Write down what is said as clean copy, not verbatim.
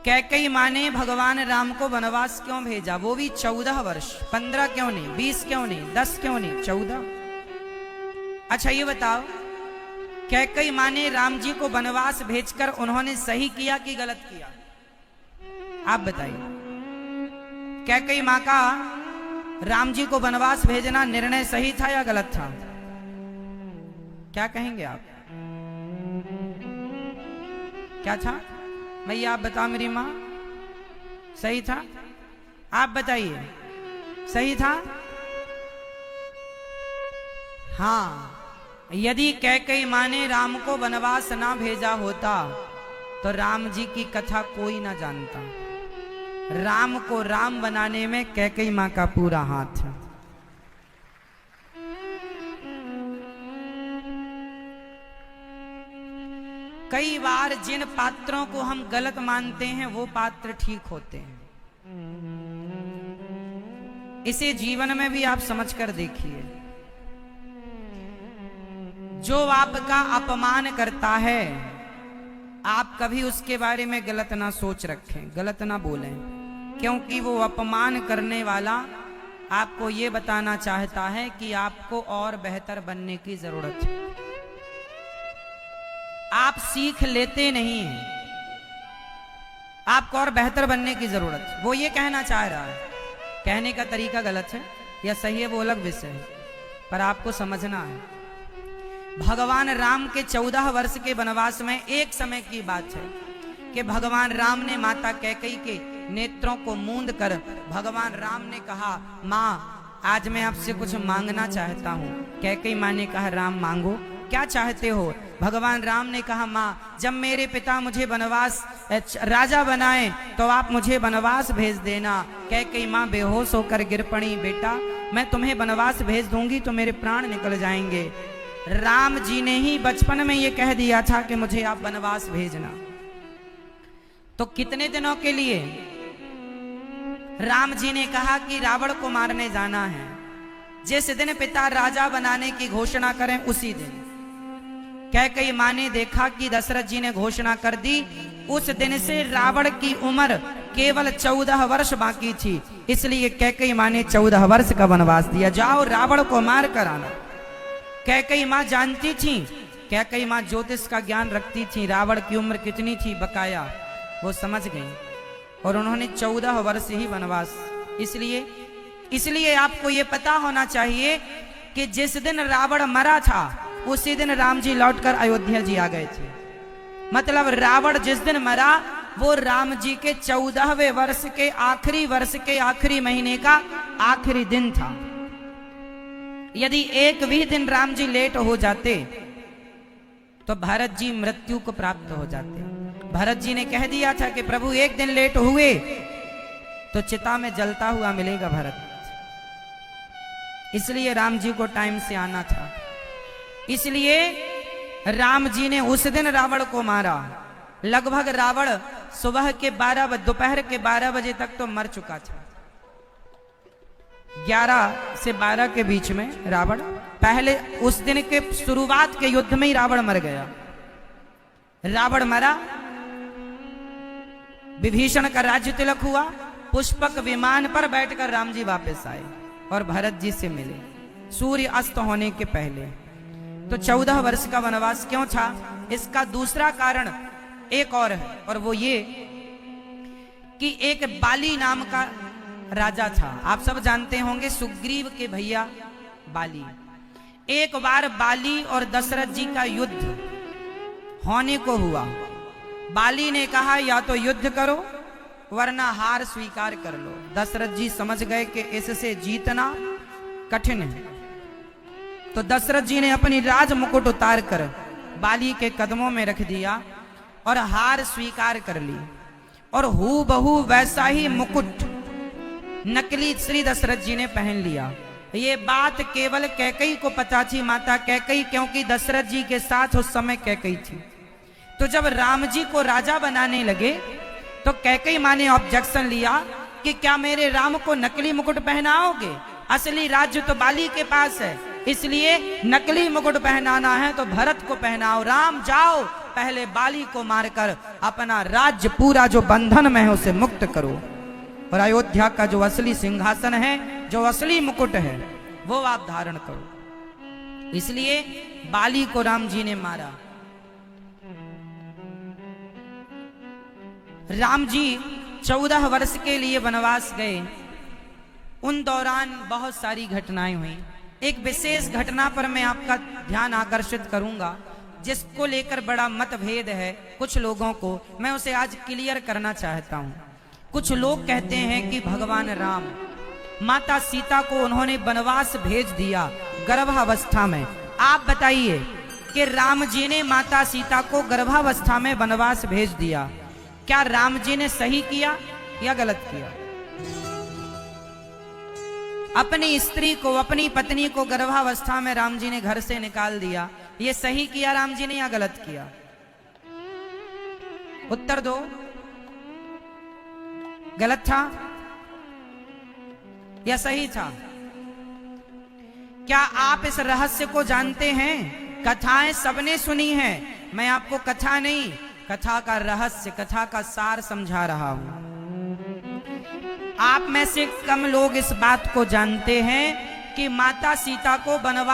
कैकेयी माँ ने भगवान राम को वनवास क्यों भेजा, वो भी 14 वर्ष। 15 क्यों नहीं, 20 क्यों नहीं, 10 क्यों नहीं, 14। अच्छा ये बताओ, कैकेयी माँ ने राम जी को वनवास भेजकर उन्होंने सही किया कि गलत किया? आप बताइए। कैकेयी माँ का राम जी को वनवास भेजना निर्णय सही था या गलत था? क्या कहेंगे आप? क्या था भैया? आप बताओ मेरी माँ। सही था? आप बताइए। सही था? हाँ, यदि कैकेयी माँ ने राम को वनवास ना भेजा होता तो राम जी की कथा कोई ना जानता। राम को राम बनाने में कैकेयी माँ का पूरा हाथ है। कई बार जिन पात्रों को हम गलत मानते हैं वो पात्र ठीक होते हैं। इसे जीवन में भी आप समझकर देखिए। जो आपका अपमान करता है, आप कभी उसके बारे में गलत ना सोच रखें, गलत ना बोलें, क्योंकि वो अपमान करने वाला आपको ये बताना चाहता है कि आपको और बेहतर बनने की जरूरत है। आप सीख लेते नहीं हैं, आपको और बेहतर बनने की जरूरत है, वो ये कहना चाह रहा है। कहने का तरीका गलत है या सही है वो अलग विषय है, पर आपको समझना है। भगवान राम के 14 वर्ष के वनवास में एक समय की बात है कि भगवान राम ने माता कैकेयी के नेत्रों को मूंद कर भगवान राम ने कहा, माँ आज मैं आपसे कुछ मांगना चाहता हूँ। कैकेयी माँ ने कहा, राम मांगो, क्या चाहते हो? भगवान राम ने कहा, माँ जब मेरे पिता मुझे वनवास राजा बनाए तो आप मुझे वनवास भेज देना। कैकेयी माँ बेहोश होकर गिर पड़ी, बेटा मैं तुम्हें वनवास भेज दूंगी तो मेरे प्राण निकल जाएंगे। राम जी ने ही बचपन में ये कह दिया था कि मुझे आप वनवास भेजना। तो कितने दिनों के लिए? राम जी ने कहा कि रावण को मारने जाना है। जिस दिन पिता राजा बनाने की घोषणा करें उसी दिन। कैकेयी माँ ने देखा कि दशरथ जी ने घोषणा कर दी। उस दिन से रावण की उम्र केवल 14 वर्ष बाकी थी, इसलिए कैकेयी माँ ने 14 वर्ष का वनवास दिया। जाओ रावण को मार कर आना। कैकेयी माँ जानती थी, कैकेयी माँ ज्योतिष का ज्ञान रखती थी, रावण की उम्र कितनी थी बकाया वो समझ गई और उन्होंने 14 वर्ष ही वनवास। इसलिए आपको ये पता होना चाहिए कि जिस दिन रावण मरा था उसी दिन राम जी लौटकर अयोध्या जी आ गए थे। मतलब रावण जिस दिन मरा वो राम जी के 14वें वर्ष के आखिरी महीने का आखिरी दिन था। यदि एक भी दिन राम जी लेट हो जाते तो भरत जी मृत्यु को प्राप्त हो जाते। भरत जी ने कह दिया था कि प्रभु एक दिन लेट हुए तो चिता में जलता हुआ मिलेगा भरत। इसलिए राम जी को टाइम से आना था। इसलिए राम जी ने उस दिन रावण को मारा। लगभग रावण दोपहर के 12 बजे तक तो मर चुका था। 11 से 12 के बीच में रावण, पहले उस दिन के शुरुआत के युद्ध में ही रावण मर गया। रावण मरा, विभीषण का राज्य तिलक हुआ, पुष्पक विमान पर बैठकर राम जी वापस आए और भरत जी से मिले सूर्य अस्त होने के पहले। तो 14 वर्ष का वनवास क्यों था? इसका दूसरा कारण एक और है, और वो ये कि एक बाली नाम का राजा था। आप सब जानते होंगे सुग्रीव के भैया बाली। एक बार बाली और दशरथ जी का युद्ध होने को हुआ। बाली ने कहा या तो युद्ध करो वरना हार स्वीकार कर लो। दशरथ जी समझ गए कि इससे जीतना कठिन है, तो दशरथ जी ने अपनी राज मुकुट उतार कर बाली के कदमों में रख दिया और हार स्वीकार कर ली। और हूबहू वैसा ही मुकुट नकली श्री दशरथ जी ने पहन लिया। ये बात केवल कैकेयी को पता थी, माता कैकेयी, क्योंकि दशरथ जी के साथ उस समय कैकेयी थी। तो जब राम जी को राजा बनाने लगे तो कैकेयी माँ ने ऑब्जेक्शन लिया कि क्या मेरे राम को नकली मुकुट पहनाओगे? असली राज्य तो बाली के पास है, इसलिए नकली मुकुट पहनाना है तो भरत को पहनाओ। राम जाओ पहले बाली को मारकर अपना राज्य पूरा जो बंधन में है उसे मुक्त करो, और अयोध्या का जो असली सिंहासन है, जो असली मुकुट है, वो आप धारण करो। इसलिए बाली को राम जी ने मारा। राम जी 14 वर्ष के लिए वनवास गए। उन दौरान बहुत सारी घटनाएं हुई। एक विशेष घटना पर मैं आपका ध्यान आकर्षित करूंगा, जिसको लेकर बड़ा मतभेद है कुछ लोगों को, मैं उसे आज क्लियर करना चाहता हूं। कुछ लोग कहते हैं कि भगवान राम माता सीता को उन्होंने वनवास भेज दिया गर्भावस्था में। आप बताइए कि राम जी ने माता सीता को गर्भावस्था में वनवास भेज दिया, क्या राम जी ने सही किया या गलत किया? अपनी स्त्री को, अपनी पत्नी को गर्भावस्था में राम जी ने घर से निकाल दिया, ये सही किया राम जी ने या गलत किया? उत्तर दो। गलत था या सही था? क्या आप इस रहस्य को जानते हैं? कथाएं सबने सुनी हैं, मैं आपको कथा नहीं, कथा का रहस्य, कथा का सार समझा रहा हूं। आप में से कम लोग इस बात को जानते हैं कि माता सीता को वनवास